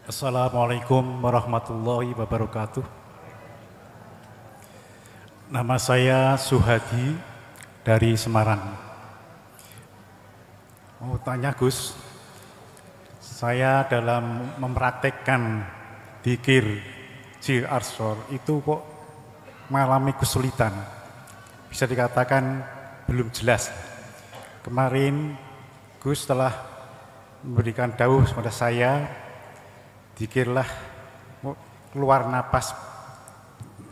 Assalamualaikum warahmatullahi wabarakatuh. Nama saya Suhadi dari Semarang. Mau tanya Gus, saya dalam mempraktekkan dzikir Jir Arsor itu kok mengalami kesulitan. Bisa dikatakan belum jelas. Kemarin Gus telah memberikan dawuh kepada saya, dzikirlah keluar napas,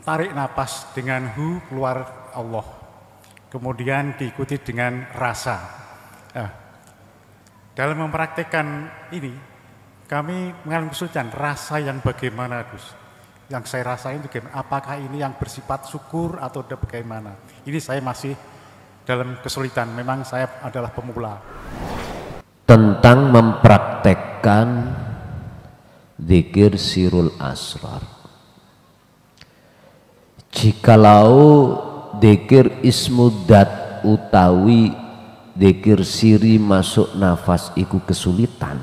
tarik napas dengan hu, keluar Allah. Kemudian diikuti dengan rasa. Nah, dalam mempraktekkan ini, kami mengalami kesulitan. Rasa yang bagaimana, Gus? Yang saya rasain itu gimana? Apakah ini yang bersifat syukur atau bagaimana? Ini saya masih dalam kesulitan. Memang saya adalah pemula. Tentang mempraktekkan dzikir sirul asrar. Jikalau dzikir ismudat utawi dzikir siri masuk nafas iku kesulitan,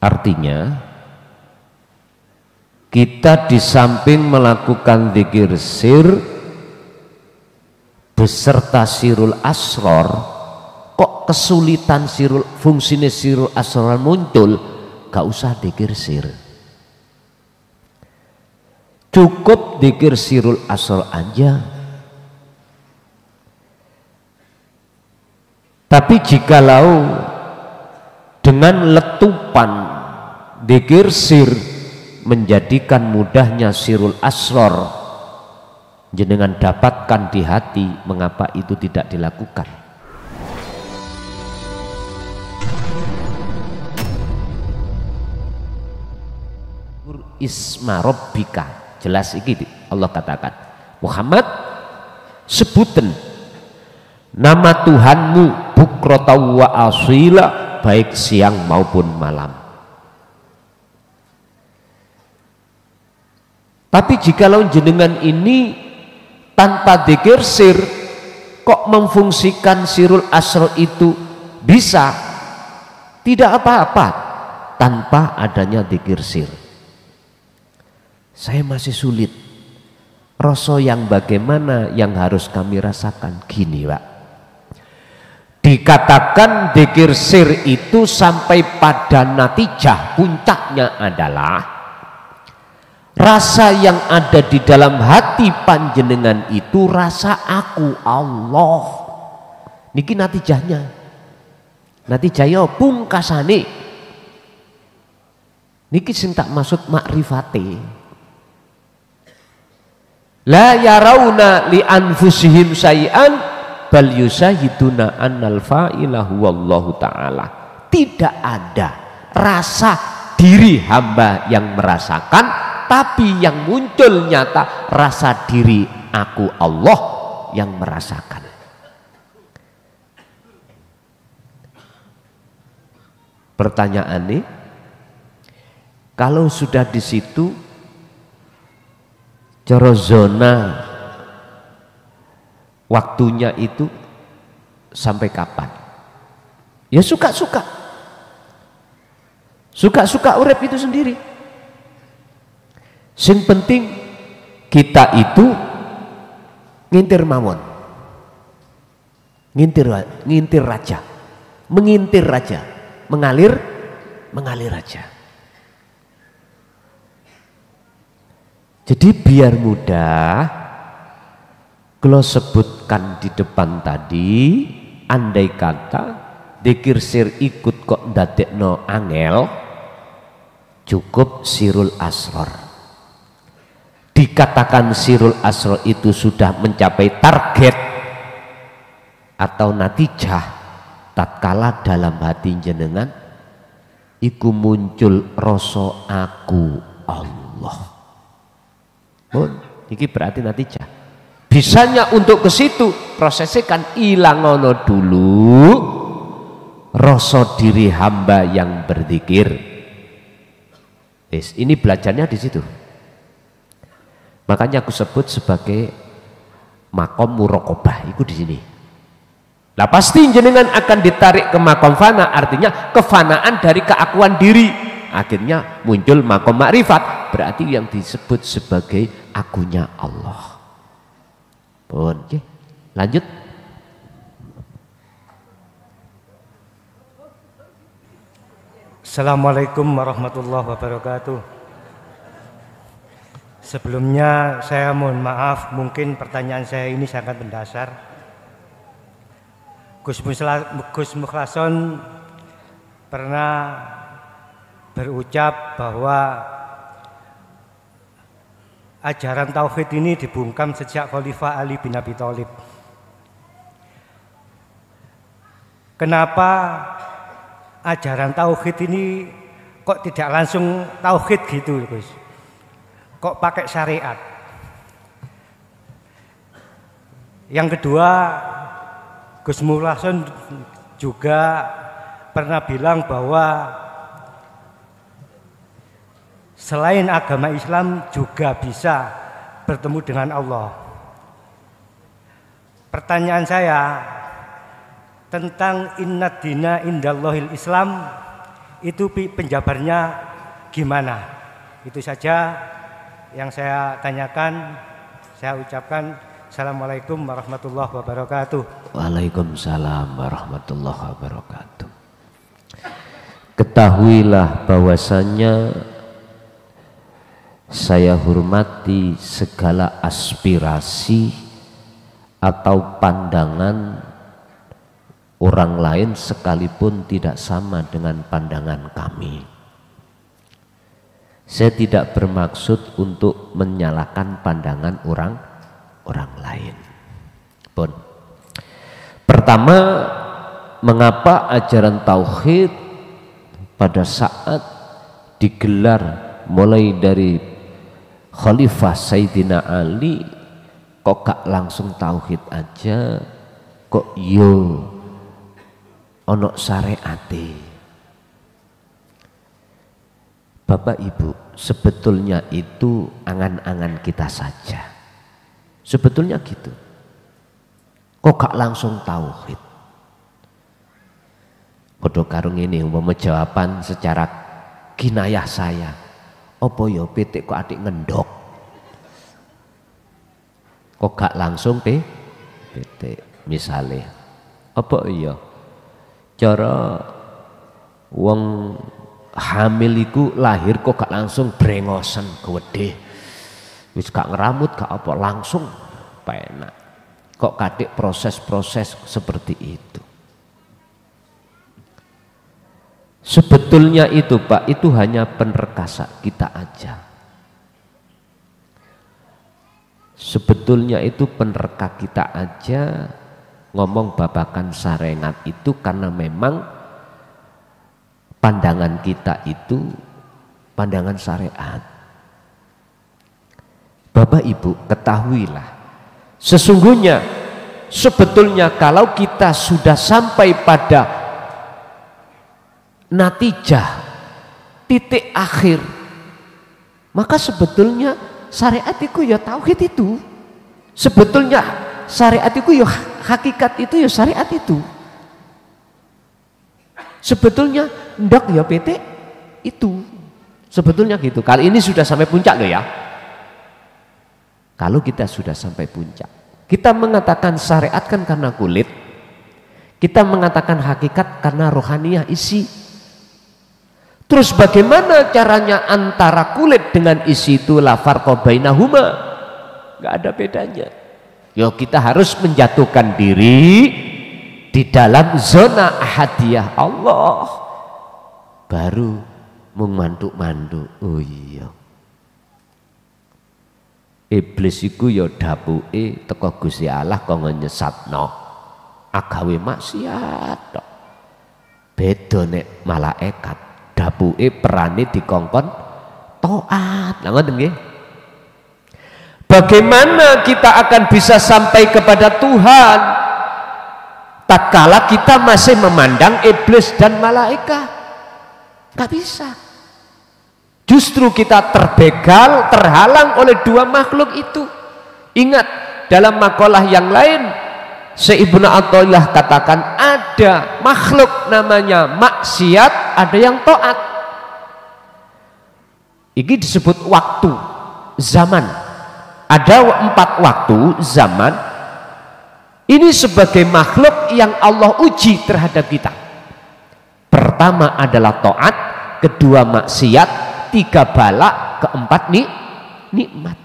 artinya kita di samping melakukan dzikir sir beserta sirul asrar, kok kesulitan fungsinya sirul asrar muncul, gak usah dzikir sir, cukup dzikir sirul asrar aja. Tapi jikalau dengan letupan dzikir sir menjadikan mudahnya sirul asrar jenengan dapatkan di hati, mengapa itu tidak dilakukan? Isma Rabbika, jelas iki Allah katakan, Muhammad sebutan nama Tuhanmu bukrata wa asila, baik siang maupun malam. Tapi jikalau jenengan ini tanpa dzikir sir kok memfungsikan sirul asrar itu bisa, tidak apa-apa tanpa adanya dzikir sir. Saya masih sulit. Rasa yang bagaimana yang harus kami rasakan? Gini Pak, dikatakan dzikir sir itu sampai pada natijah, puncaknya adalah rasa yang ada di dalam hati panjenengan itu rasa aku Allah. Niki natijahnya. Natijahnya pungkasane. Niki sing tak maksud makrifate. La yarawna li anfusihim syai'an bal yusahiduna annal fa'ila huwallahu ta'ala. Tidak ada rasa diri hamba yang merasakan, tapi yang muncul nyata rasa diri aku Allah yang merasakan. Pertanyaan nih, kalau sudah di situ cara zona waktunya itu sampai kapan? Ya suka-suka, suka-suka urip itu sendiri. Sing penting kita itu ngintir mawon, ngintir raja, mengintir raja, mengalir raja. Jadi biar mudah, kalau sebutkan di depan tadi, andai kata dzikir sir ikut kok ndadekno angel, cukup sirul asrar. Dikatakan sirul asrar itu sudah mencapai target atau natijah, tatkala dalam hati jenengan iku muncul rasa aku Allah. Ini berarti natijah. Bisanya untuk ke situ prosesnya kan ilangono dulu rasa diri hamba yang berzikir. Ini belajarnya di situ. Makanya aku sebut sebagai makom muraqabah itu di sini. Lah pasti jenengan akan ditarik ke makom fana, artinya kefanaan dari keakuan diri. Akhirnya muncul makom makrifat, berarti yang disebut sebagai akunya Allah. Pun, oke, lanjut. Assalamualaikum warahmatullahi wabarakatuh. Sebelumnya saya mohon maaf, mungkin pertanyaan saya ini sangat mendasar. Gus Mukhlason pernah berucap bahwa ajaran tauhid ini dibungkam sejak Khalifah Ali bin Abi Thalib. Kenapa ajaran tauhid ini kok tidak langsung tauhid gitu, Gus? Kok pakai syariat? Yang kedua, Gus Mukhlason juga pernah bilang bahwa selain agama Islam juga bisa bertemu dengan Allah. Pertanyaan saya tentang inna dina indallahil Islam itu penjabarnya gimana? Itu saja yang saya tanyakan. Saya ucapkan Assalamualaikum warahmatullahi wabarakatuh. Waalaikumsalam warahmatullahi wabarakatuh. Ketahuilah bahwasanya saya hormati segala aspirasi atau pandangan orang lain sekalipun tidak sama dengan pandangan kami. Saya tidak bermaksud untuk menyalahkan pandangan orang lain. Pun. Pertama, mengapa ajaran tauhid pada saat digelar mulai dari Khalifah Sayyidina Ali kok gak langsung tauhid aja, kok yo ono syariate. Bapak Ibu, sebetulnya itu angan-angan kita saja. Sebetulnya gitu. Kok gak langsung tauhid? Podo karung ini umpama jawaban secara kinayah saya. Apa ya pitik kok adik ngendok? Kok gak langsung pitik? Misalnya, apa iya? Cara wong hamil iku lahir kok gak langsung brengosen gede. Wis gak ngeramut gak apa langsung penak. Kok kadik proses-proses seperti itu? Sebetulnya itu Pak, itu hanya penerkasa kita aja. Sebetulnya itu penerka kita aja ngomong babakan sarengat itu karena memang pandangan kita itu pandangan syariat. Bapak Ibu ketahuilah, sesungguhnya sebetulnya kalau kita sudah sampai pada natijah titik akhir, maka sebetulnya syariat itu ya tauhid itu. Sebetulnya syariat itu ya hakikat itu ya syariat itu. Sebetulnya ndak ya PT itu. Sebetulnya gitu. Kali ini sudah sampai puncak loh ya. Kalau kita sudah sampai puncak, kita mengatakan syariat kan karena kulit, kita mengatakan hakikat karena rohaniyah isi. Terus bagaimana caranya antara kulit dengan isi itu la farqa bainahuma? Enggak ada bedanya. Ya kita harus menjatuhkan diri di dalam zona ahadiyah Allah. Baru mengmantuk-mantuk. Oh iya. Iblis iku ya dapuke teko Gusti Allah kok nyesatno. Agawe maksiat tok. Beda nek malaikat. Dapuke perane dikongkon taat. Lah ngoten nggih. Bagaimana kita akan bisa sampai kepada Tuhan tatkala kita masih memandang iblis dan malaikat? Enggak bisa. Justru kita terbegal, terhalang oleh dua makhluk itu. Ingat dalam makalah yang lain, Ibnu Athaillah katakan ada makhluk namanya maksiat, ada yang taat. Ini disebut waktu, zaman. Ada 4 waktu, zaman. Ini sebagai makhluk yang Allah uji terhadap kita. Pertama adalah taat, kedua maksiat, 3 bala, keempat nikmat.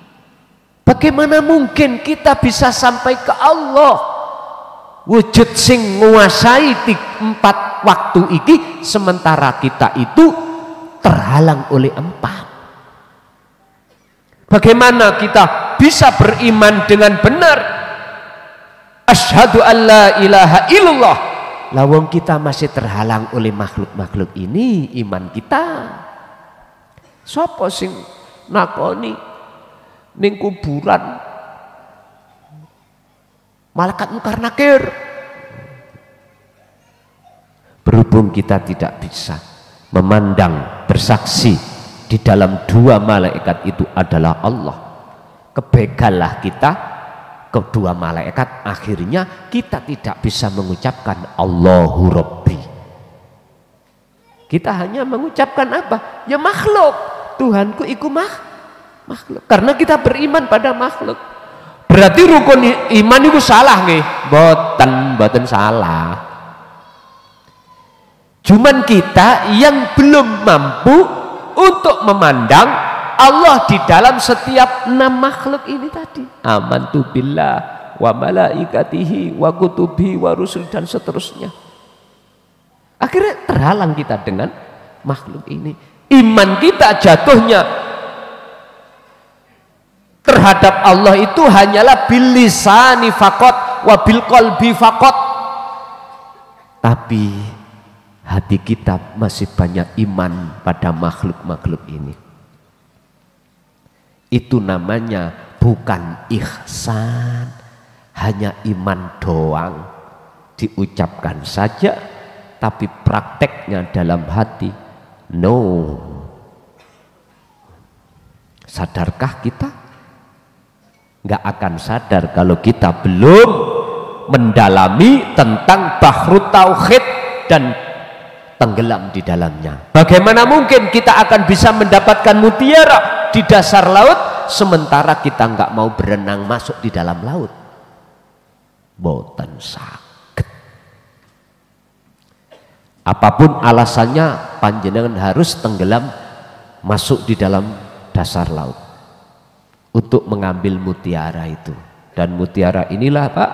Bagaimana mungkin kita bisa sampai ke Allah wujud sing nguasai 4 waktu iki sementara kita itu terhalang oleh 4? Bagaimana kita bisa beriman dengan benar asyhadu an la ilaha illallah lawang kita masih terhalang oleh makhluk-makhluk ini? Iman kita sapa sing nakoni ning kuburan malaikat mungkar nakir? Berhubung kita tidak bisa memandang, bersaksi di dalam 2 malaikat itu adalah Allah, kebegalah kita kedua malaikat, akhirnya kita tidak bisa mengucapkan Allahu Rabbi. Kita hanya mengucapkan apa? Ya makhluk, Tuhanku iku makhluk, karena kita beriman pada makhluk. Berarti rukun iman itu salah nggih? Boten salah. Cuman kita yang belum mampu untuk memandang Allah di dalam setiap 6 makhluk ini tadi. Amantu billah wa malaikatihi wa kutubihi wa rusul dan seterusnya. Akhirnya terhalang kita dengan makhluk ini. Iman kita jatuhnya terhadap Allah itu hanyalah bil lisani faqat wa bil qalbi faqat. Tapi hati kita masih banyak iman pada makhluk-makhluk ini. Itu namanya bukan ihsan, hanya iman doang, diucapkan saja tapi prakteknya dalam hati no. Sadarkah kita? Nggak akan sadar kalau kita belum mendalami tentang bahrut tauhid dan tenggelam di dalamnya. Bagaimana mungkin kita akan bisa mendapatkan mutiara di dasar laut sementara kita nggak mau berenang masuk di dalam laut? Boten saged. Apapun alasannya, panjenengan harus tenggelam masuk di dalam dasar laut untuk mengambil mutiara itu. Dan mutiara inilah Pak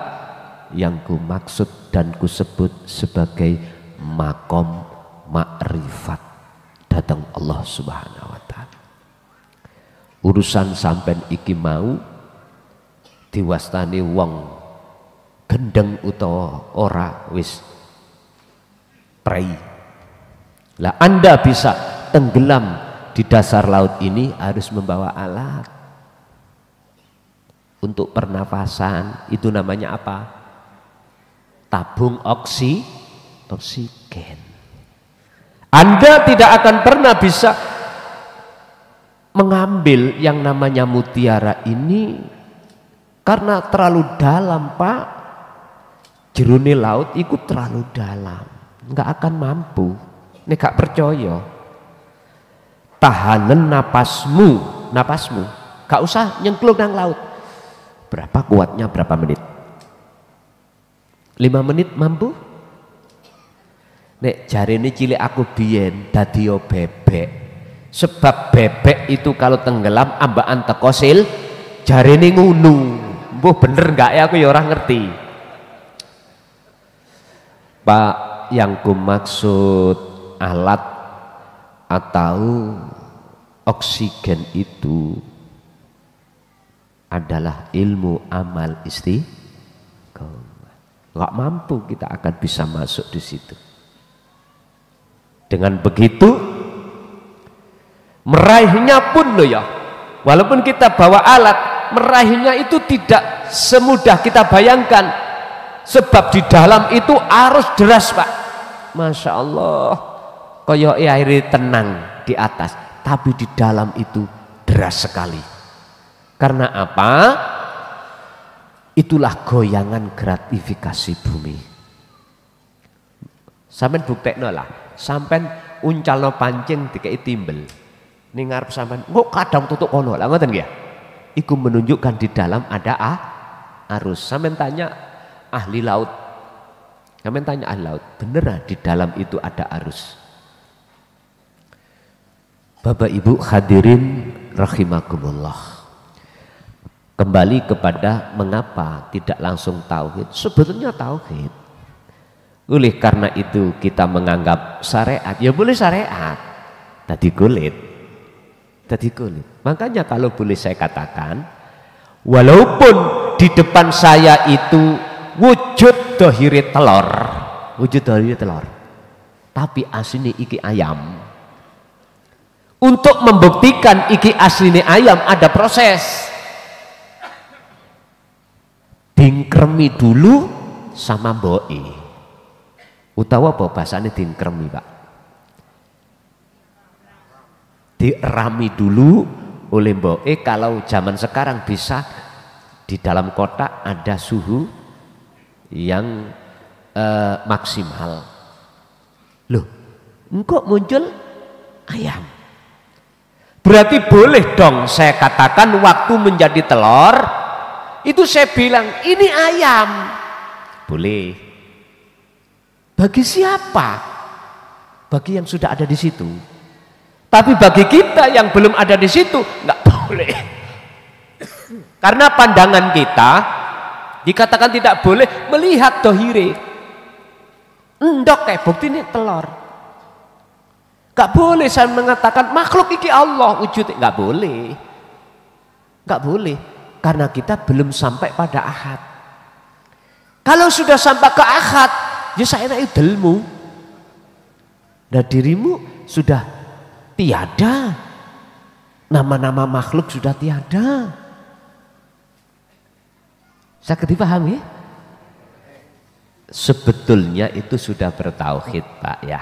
yang ku maksud dan ku sebut sebagai makom makrifat datang Allah Subhanahu wa ta'ala. Urusan sampean iki mau diwastani wong gendeng utawa ora wis prei. Lah Anda bisa tenggelam di dasar laut ini harus membawa alat untuk pernafasan. Itu namanya apa? Tabung oksigen. Anda tidak akan pernah bisa mengambil yang namanya mutiara ini karena terlalu dalam Pak. Jerone laut ikut terlalu dalam, nggak akan mampu. Ini gak percaya, tahanan napasmu, gak usah nyengklung nang laut. Berapa kuatnya, berapa menit? 5 menit mampu? Nek jarene cilik aku biyen dadi bebek. Sebab bebek itu kalau tenggelam ambaan teko sil, jarene ngunu. Mbuh bener enggak ya, aku ya ora ngerti. Pak, yang ku maksud alat atau oksigen itu adalah ilmu amal istiqomah. Nggak mampu kita akan bisa masuk di situ. Dengan begitu meraihnya pun loh ya, walaupun kita bawa alat, meraihnya itu tidak semudah kita bayangkan. Sebab di dalam itu arus deras Pak. Masya Allah, koyo air tenang di atas, tapi di dalam itu deras sekali. Karena apa? Itulah goyangan gratifikasi bumi. Sampeyan buktekno lah, sampeyan uncalno pancing dikei timbel. Ning ngarep sampeyan kok kadang tutuk kono. Lah ngoten nggih. Iku menunjukkan di dalam ada arus. Sampeyan tanya ahli laut. Sampeyan tanya ahli laut, bener di dalam itu ada arus. Bapak Ibu hadirin rahimakumullah. Kembali kepada mengapa tidak langsung tauhid. Sebetulnya tauhid. Oleh karena itu kita menganggap syariat, ya boleh syariat. Tadi kulit. Makanya kalau boleh saya katakan, walaupun di depan saya itu wujud dohiri telur, tapi aslinya iki ayam. Untuk membuktikan iki aslinya ayam ada proses. Dingkremi dulu sama mboi. Utawa apa bahasanya dingkremi, Pak? Dirami dulu oleh mboi. Kalau zaman sekarang bisa di dalam kotak ada suhu yang maksimal. Loh, kok muncul ayam? Berarti boleh dong saya katakan waktu menjadi telur itu saya bilang ini ayam. Boleh. Bagi siapa? Bagi yang sudah ada di situ. Tapi bagi kita yang belum ada di situ nggak boleh. Karena pandangan kita dikatakan tidak boleh melihat dohire. Endok kayak bukti ini telur. Gak boleh saya mengatakan makhluk iki Allah wujudnya. Gak boleh. Gak boleh. Karena kita belum sampai pada ahad. Kalau sudah sampai ke ahad, ya saya enak ilmu. Nah dirimu sudah tiada. Nama-nama makhluk sudah tiada. Saya dipahami? Sebetulnya itu sudah bertauhid, Pak ya.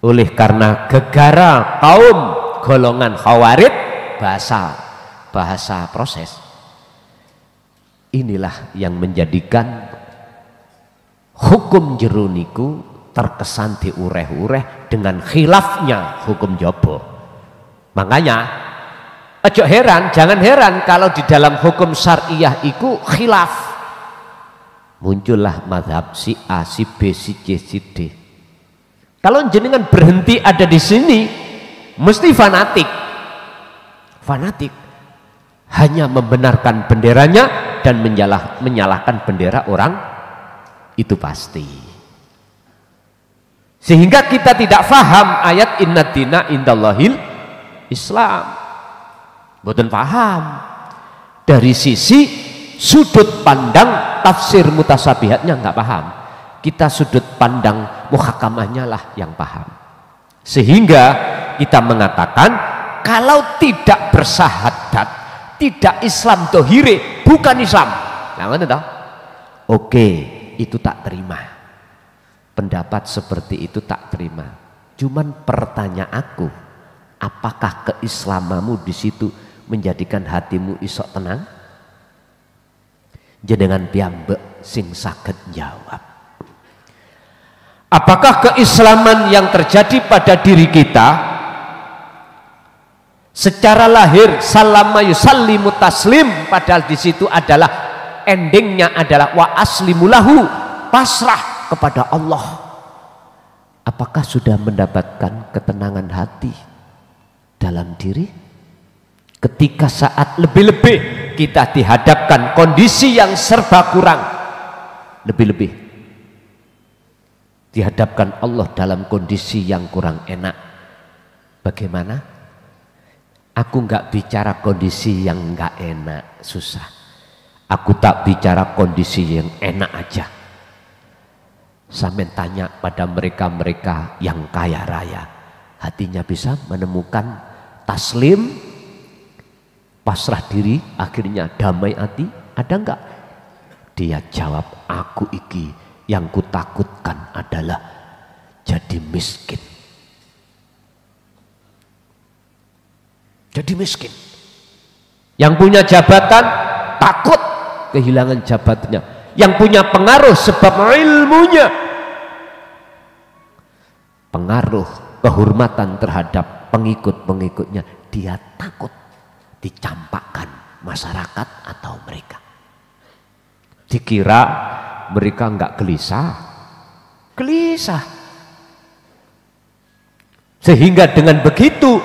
Oleh karena gegara kaum golongan khawarij bahasa proses, inilah yang menjadikan hukum jeruniku terkesan diureh-ureh dengan khilafnya hukum jobo. Makanya ojo heran, jangan heran kalau di dalam hukum syariah itu khilaf. Muncullah mazhab si A, si B, si C, si D. Kalau jenengan berhenti ada di sini, mesti fanatik. Fanatik hanya membenarkan benderanya dan menyalahkan bendera orang itu pasti. Sehingga kita tidak faham ayat inna dina indallahil Islam. Boten paham dari sisi sudut pandang tafsir mutasabihatnya nggak paham. Kita sudut pandang muhakamahnya lah yang paham. Sehingga kita mengatakan kalau tidak bersahadat, tidak Islam dohire, bukan Islam. Nah, tahu? Oke, itu tak terima. Pendapat seperti itu tak terima. Cuman pertanyaan aku, apakah keislamamu di situ menjadikan hatimu isok tenang? Jenengan piyambak sing saged jawab. Apakah keislaman yang terjadi pada diri kita secara lahir salama yusallimu taslim, padahal di situ adalah endingnya adalah wa aslimulahu, pasrah kepada Allah. Apakah sudah mendapatkan ketenangan hati dalam diri? Ketika saat lebih-lebih kita dihadapkan kondisi yang serba kurang, lebih-lebih dihadapkan Allah dalam kondisi yang kurang enak, bagaimana? Aku nggak bicara kondisi yang nggak enak, susah. Aku tak bicara kondisi yang enak aja. Sampai tanya pada mereka-mereka yang kaya raya, hatinya bisa menemukan taslim, pasrah diri, akhirnya damai hati, ada enggak? Dia jawab, aku iki yang kutakutkan adalah jadi miskin. Jadi miskin. Yang punya jabatan takut kehilangan jabatannya. Yang punya pengaruh sebab ilmunya, pengaruh kehormatan terhadap pengikut-pengikutnya, dia takut dicampakkan masyarakat atau mereka. Dikira mereka enggak gelisah, sehingga dengan begitu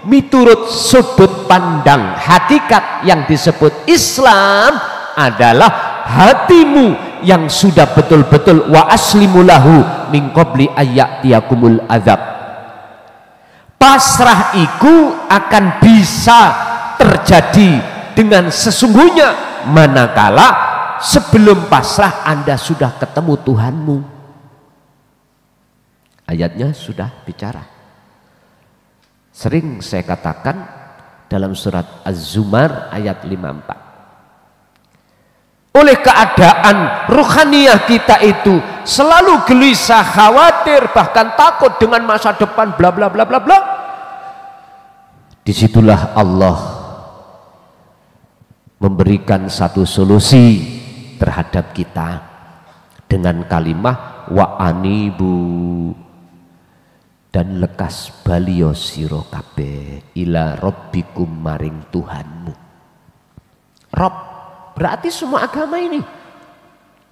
miturut sudut pandang hakikat yang disebut Islam adalah hatimu yang sudah betul-betul wa aslimu lahu min qabli ayyatiyakumul azab. Pasrah itu akan bisa terjadi dengan sesungguhnya manakala sebelum pasrah Anda sudah ketemu Tuhanmu. Ayatnya sudah bicara. Sering saya katakan dalam surat Az-Zumar ayat 54. Oleh keadaan ruhaniyah kita itu selalu gelisah, khawatir, bahkan takut dengan masa depan, bla bla bla bla bla. Disitulah Allah memberikan satu solusi terhadap kita dengan kalimah wa anibu, dan lekas balio sira kabeh ila rabbikum maring Tuhanmu. Rob berarti semua agama ini,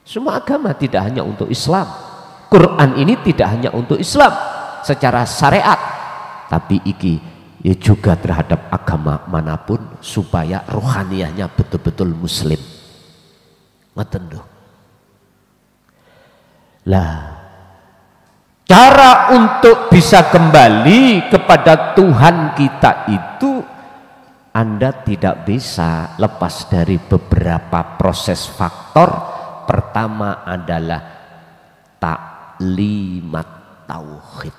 semua agama, tidak hanya untuk Islam. Quran ini tidak hanya untuk Islam secara syariat, tapi iki ya juga terhadap agama manapun supaya rohaniyahnya betul-betul muslim. Ngoten lho. Lah, cara untuk bisa kembali kepada Tuhan kita itu Anda tidak bisa lepas dari beberapa proses faktor. Pertama adalah taklimat tauhid.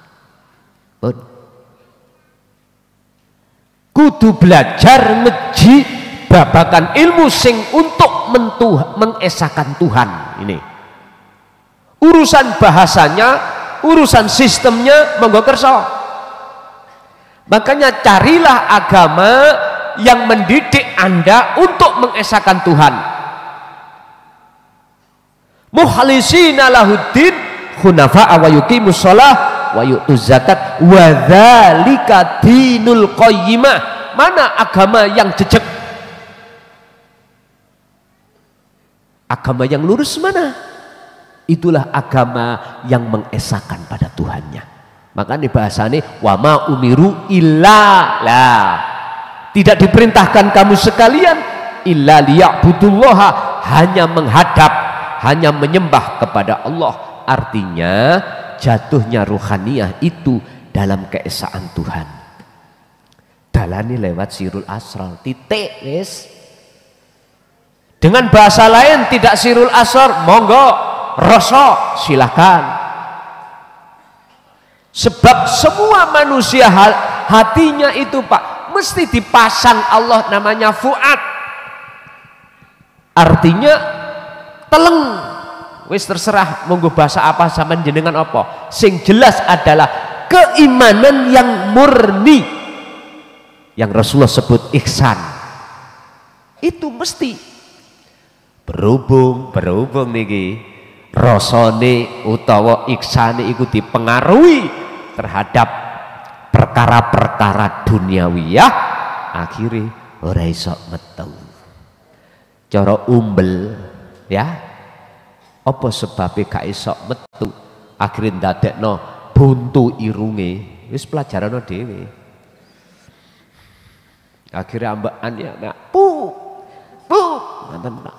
Kudu belajar ngeji babakan ilmu sing untuk mengesahkan Tuhan. Ini urusan bahasanya, urusan sistemnya monggo kersa. Makanya carilah agama yang mendidik Anda untuk mengesahkan Tuhan. Mukhlisina lahuddin hunafa'a wa yuqimus shalah wa yu'tuz zakat wa dzalika dinul qayyimah. Mana agama yang jejak? Agama yang lurus mana? Itulah agama yang mengesahkan pada Tuhannya. Makanya bahasanya wa ma umiru illa la. Tidak diperintahkan kamu sekalian illa liya'budullaha, hanya menghadap, hanya menyembah kepada Allah. Artinya jatuhnya ruhaniyah itu dalam keesaan Tuhan. Dalani lewat sirul asrar, titik wis. Dengan bahasa lain tidak sirul asrar, monggo rasa silakan. Sebab semua manusia hatinya itu Pak mesti dipasang Allah namanya fuad. Artinya teleng. Wis terserah monggo bahasa apa sampean jenengan apa. Sing jelas adalah keimanan yang murni, yang Rasulullah sebut ihsan. Itu mesti berhubung niki rasane utawa ihsane iku dipengaruhi terhadap perkara-perkara duniawiyah, akhirnya ora iso metu. Cara umbel ya. Apa sebabnya gak iso metu? Akhirnya ndadekno buntu irunge. Wis pelajaran dhewe. Akhirnya ambekan ya nak pu ngoten Pak.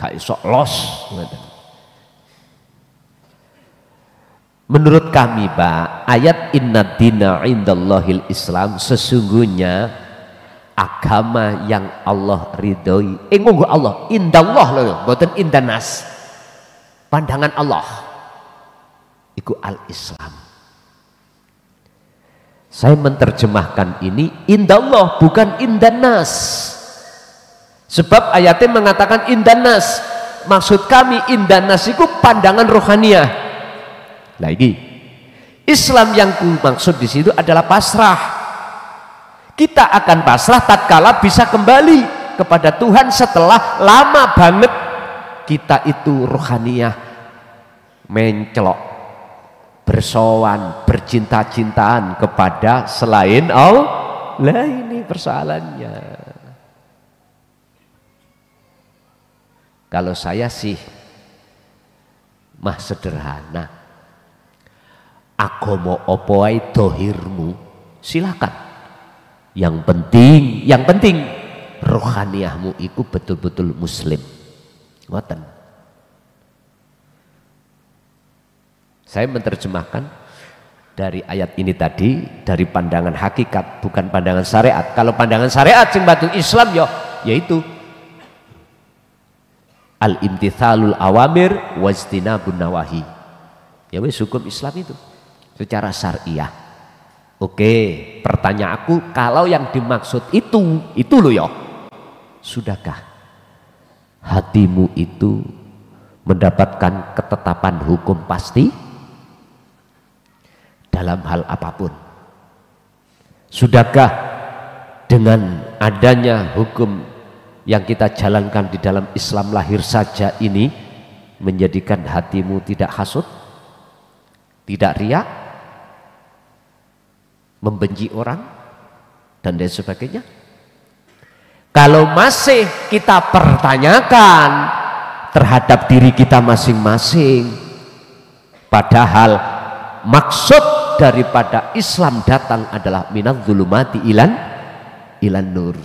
Gak iso los ngoten. Menurut kami Pak, ayat inna dina indallahil Islam, sesungguhnya agama yang Allah ridhoi. Ngonggo Allah, indallah lho, mboten indanas. Pandangan Allah iku al-Islam. Saya menerjemahkan ini indallah bukan indanas. Sebab ayatnya mengatakan indanas. Maksud kami indanas itu pandangan rohaniyah. Lagi Islam yang ku maksud di situ adalah pasrah. Kita akan pasrah tatkala bisa kembali kepada Tuhan setelah lama banget kita itu rohaniyah mencelok, bersowan, bercinta-cintaan kepada selain Allah. Lah ini persoalannya. Kalau saya sih mah sederhana. Agama apa ae dohirmu silakan. Yang penting rohaniyahmu itu betul-betul muslim. Ngoten. Saya menerjemahkan dari ayat ini tadi dari pandangan hakikat, bukan pandangan syariat. Kalau pandangan syariat sing batu Islam yaitu al-imtithalul awamir wajtinabun nawahi. Ya wis hukum Islam itu secara syariah. Oke, pertanyaanku, kalau yang dimaksud itu loh ya, sudahkah hatimu itu mendapatkan ketetapan hukum pasti dalam hal apapun? Sudahkah dengan adanya hukum yang kita jalankan di dalam Islam lahir saja ini menjadikan hatimu tidak hasud, tidak riak, membenci orang dan lain sebagainya? Kalau masih kita pertanyakan terhadap diri kita masing-masing, padahal maksud daripada Islam datang adalah minadz zulumati ilan nur.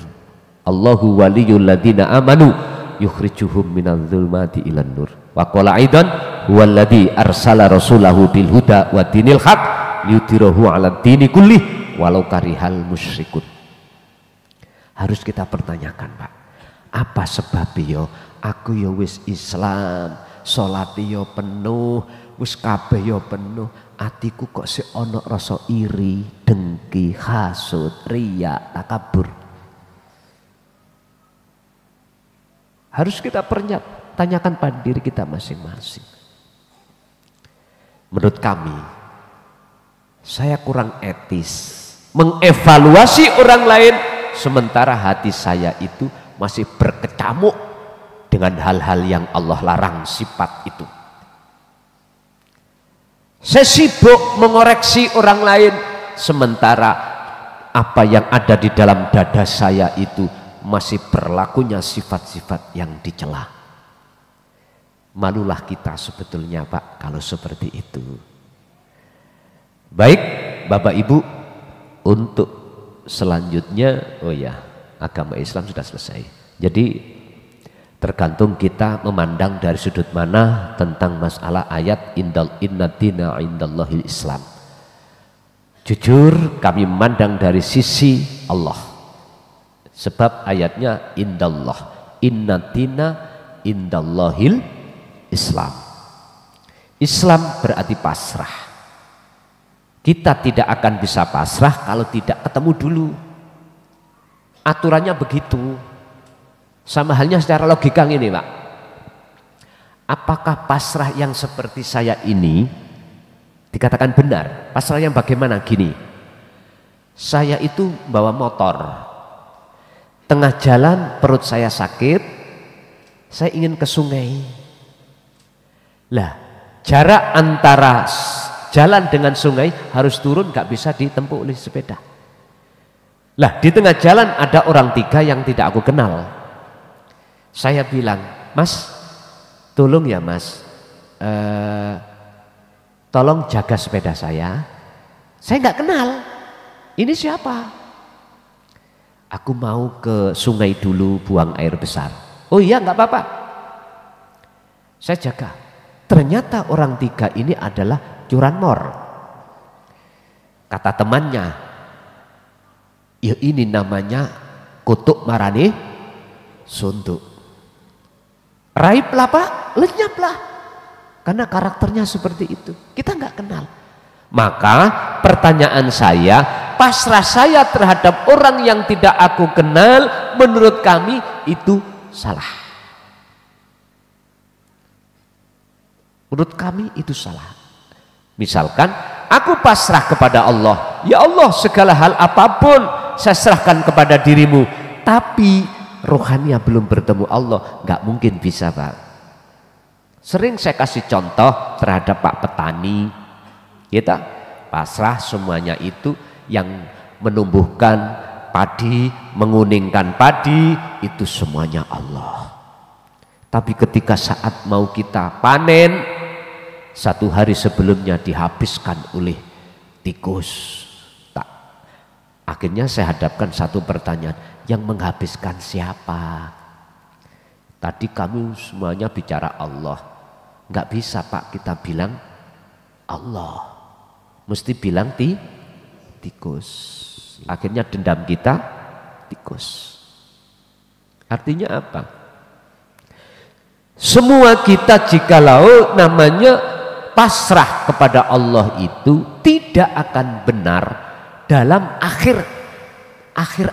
Allahu waliyul ladzina amanu yukhrijuhum minadz zulumati ilan nur. Wa qala aidan huwallazi arsala rasulahu bil huda wa dinil haq liyudhhirahu 'alad dini kullih walau karihal musyrikun. Harus kita pertanyakan, Pak, apa sebabnya aku ya wis Islam, salat ya penuh, wis kabeh ya penuh, atiku kok sik ana rasa iri, dengki, hasud, riya, takabur. Harus kita tanyakan pada diri kita masing-masing. Menurut kami, saya kurang etis mengevaluasi orang lain sementara hati saya itu masih berkecamuk dengan hal-hal yang Allah larang, sifat itu. Saya sibuk mengoreksi orang lain sementara apa yang ada di dalam dada saya itu masih berlakunya sifat-sifat yang dicela. Malulah kita sebetulnya, Pak, kalau seperti itu. Baik Bapak Ibu, untuk selanjutnya, oh ya, agama Islam sudah selesai. Jadi tergantung kita memandang dari sudut mana tentang masalah ayat inna dina indallahil Islam. Jujur kami memandang dari sisi Allah, sebab ayatnya indallah, inna dina indallahil Islam. Islam berarti pasrah. Kita tidak akan bisa pasrah kalau tidak ketemu dulu. Aturannya begitu. Sama halnya secara logika ini, Pak. Apakah pasrah yang seperti saya ini dikatakan benar? Pasrah yang bagaimana? Gini, saya itu bawa motor, tengah jalan perut saya sakit, saya ingin ke sungai. Lah, jarak antara jalan dengan sungai harus turun, gak bisa ditempuh oleh sepeda. Lah, di tengah jalan ada orang tiga yang tidak aku kenal. Saya bilang, Mas, tolong ya Mas, tolong jaga sepeda saya nggak kenal, ini siapa? Aku mau ke sungai dulu buang air besar. Oh iya, nggak apa-apa, saya jaga. Ternyata orang tiga ini adalah curanmor. Kata temannya, ya ini namanya kutuk marane suntuk. Raiblah Pak, lenyaplah. Karena karakternya seperti itu. Kita nggak kenal. Maka pertanyaan saya, pasrah saya terhadap orang yang tidak aku kenal, menurut kami itu salah. Menurut kami itu salah. Misalkan aku pasrah kepada Allah, ya Allah segala hal apapun saya serahkan kepada dirimu, tapi rohania belum bertemu Allah, nggak mungkin bisa, Pak. Sering saya kasih contoh terhadap Pak petani, kita pasrah semuanya itu yang menumbuhkan padi, menguningkan padi, itu semuanya Allah. Tapi ketika saat mau kita panen, satu hari sebelumnya dihabiskan oleh tikus. Akhirnya saya hadapkan satu pertanyaan, yang menghabiskan siapa? Tadi kami semuanya bicara Allah. Nggak bisa Pak kita bilang Allah. Mesti bilang tikus. Akhirnya dendam kita tikus. Artinya apa? Semua kita jikalau namanya pasrah kepada Allah itu tidak akan benar dalam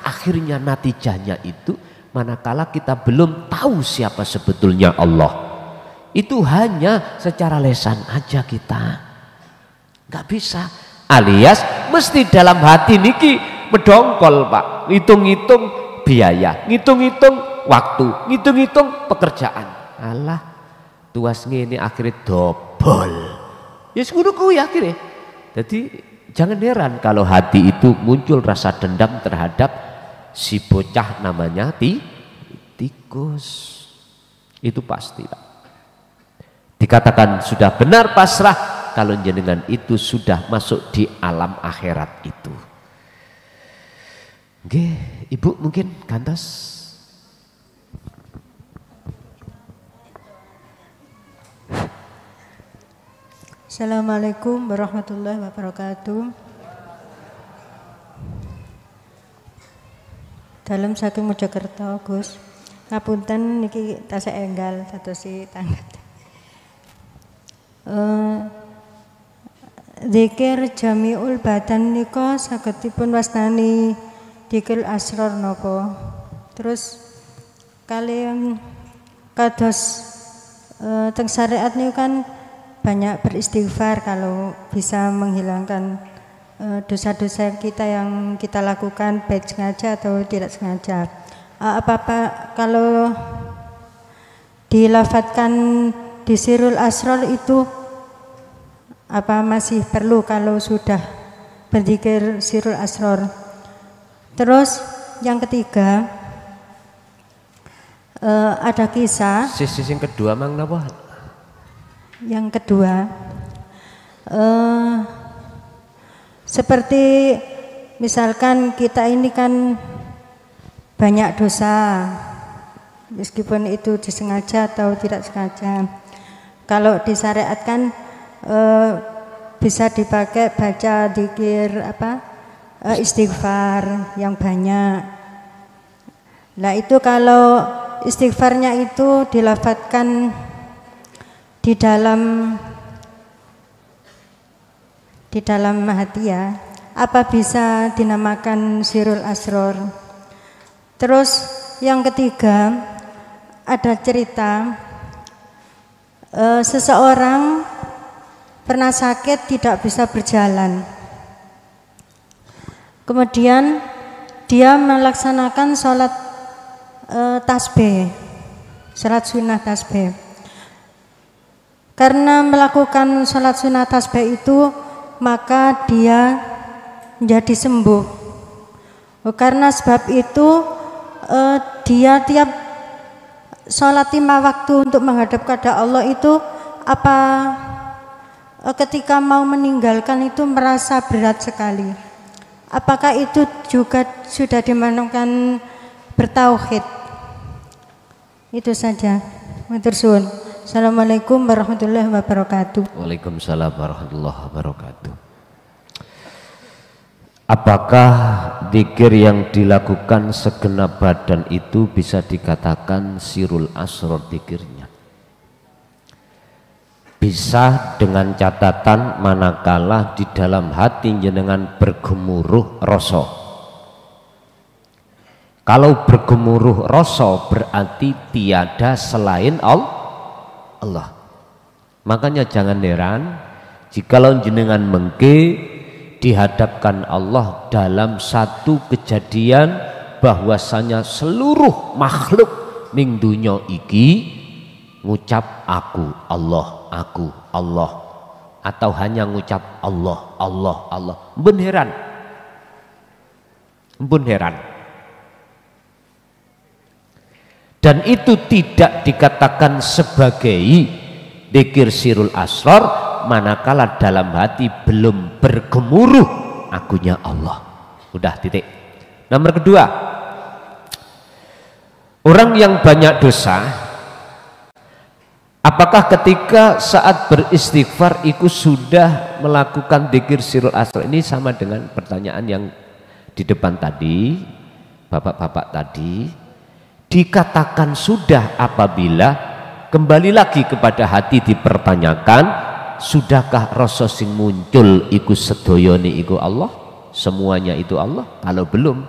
akhirnya natijahnya itu manakala kita belum tahu siapa sebetulnya Allah. Itu hanya secara lesan aja kita, nggak bisa. Alias mesti dalam hati niki medongkol Pak, ngitung-ngitung biaya, ngitung-ngitung waktu, ngitung-ngitung pekerjaan. Alah tuas ngene akhirnya dobol. Ya ngono kuwi akhirnya. Jadi jangan heran kalau hati itu muncul rasa dendam terhadap si bocah namanya tikus. Itu pasti Pak. Dikatakan sudah benar pasrah kalau jenengan itu sudah masuk di alam akhirat itu. Oke, Ibu mungkin gantos. Assalamualaikum warahmatullahi wabarakatuh. Dalam saking Mojokerto Gus, ngapunten niki tasih enggal satosi tanggap. Zikir jamiul badan nika saged dipun wastani dikil asror napa? Terus kalian kados teng syariat niku kan banyak beristighfar kalau bisa menghilangkan dosa-dosa kita yang kita lakukan baik sengaja atau tidak sengaja. Apa-apa kalau dilafatkan di sirul asrar itu apa masih perlu kalau sudah berzikir sirul asrar? Terus yang ketiga ada kisah. Sisi yang kedua mang napa? Yang kedua, seperti misalkan kita ini kan banyak dosa, meskipun itu disengaja atau tidak sengaja. Kalau disyariatkan bisa dipakai baca zikir istighfar yang banyak. Nah itu kalau istighfarnya itu dilafadzkan di dalam hati ya, apa bisa dinamakan sirul asror? Terus yang ketiga ada cerita seseorang pernah sakit tidak bisa berjalan, kemudian dia melaksanakan sholat tasbih, sholat sunnah tasbih. Karena melakukan sholat sunnah tasbih itu maka dia menjadi sembuh. Karena sebab itu dia tiap sholat 5 waktu untuk menghadap kepada Allah itu ketika mau meninggalkan itu merasa berat sekali. Apakah itu juga sudah dimanungkan bertauhid? Itu saja. Matur suwun. Assalamualaikum warahmatullahi wabarakatuh. Waalaikumsalam warahmatullahi wabarakatuh. Apakah zikir yang dilakukan segenap badan itu bisa dikatakan sirul asror zikirnya? Bisa dengan catatan manakala di dalam hati jenengan bergemuruh rasa. Kalau bergemuruh rasa berarti tiada selain Allah. Makanya jangan heran jikalau jenengan mengke dihadapkan Allah dalam satu kejadian bahwasanya seluruh makhluk ning dunya iki ngucap aku Allah, atau hanya ngucap Allah, Allah. Mbun heran. Dan itu tidak dikatakan sebagai dzikir sirul asrar manakala dalam hati belum bergemuruh akunya Allah. Udah, titik. Nomor kedua, orang yang banyak dosa, apakah ketika saat beristighfar itu sudah melakukan dzikir sirul asrar? Ini sama dengan pertanyaan yang di depan tadi, bapak-bapak tadi. Dikatakan sudah apabila kembali lagi kepada hati dipertanyakan, sudahkah rasa sing muncul iku sedayane iku Allah, semuanya itu Allah? Kalau belum,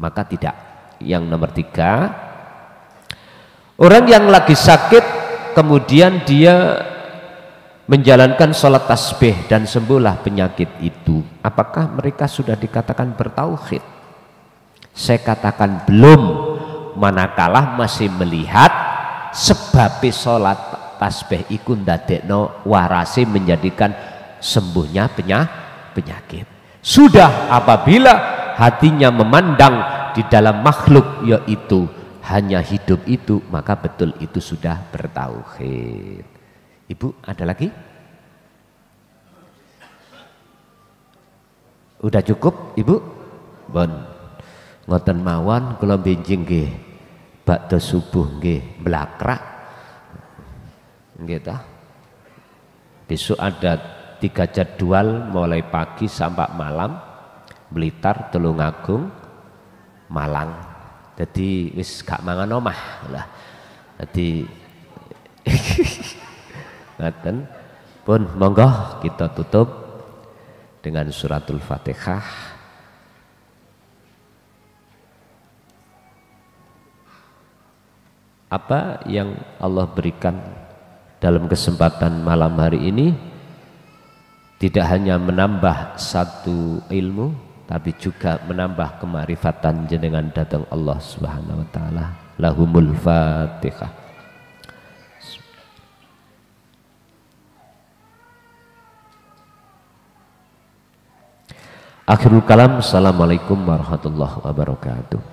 maka tidak. Yang nomor 3, orang yang lagi sakit kemudian dia menjalankan sholat tasbih dan sembuhlah penyakit itu, apakah mereka sudah dikatakan bertauhid? Saya katakan belum, manakala masih melihat sebab sholat tasbih iku ndadekno warase menjadikan sembuhnya penyakit. Sudah apabila hatinya memandang di dalam makhluk yaitu hanya hidup itu, maka betul itu sudah bertauhid. Ibu, ada lagi? Udah cukup, Ibu? Bon, ngoten mawon kula benjing nggih bakda subuh nggih blakrak nggih ta. Besok ada 3 jadwal mulai pagi sampai malam, Blitar, Tulungagung, Malang. Jadi wis gak mangan omah lah. Jadi ngaten pun monggo kita tutup dengan suratul Fatihah. Apa yang Allah berikan dalam kesempatan malam hari ini tidak hanya menambah satu ilmu, tapi juga menambah kemarifatan jenengan datang Allah Subhanahu wa taala. Lahumul Fatihah. Akhirul kalam. Assalamualaikum warahmatullahi wabarakatuh.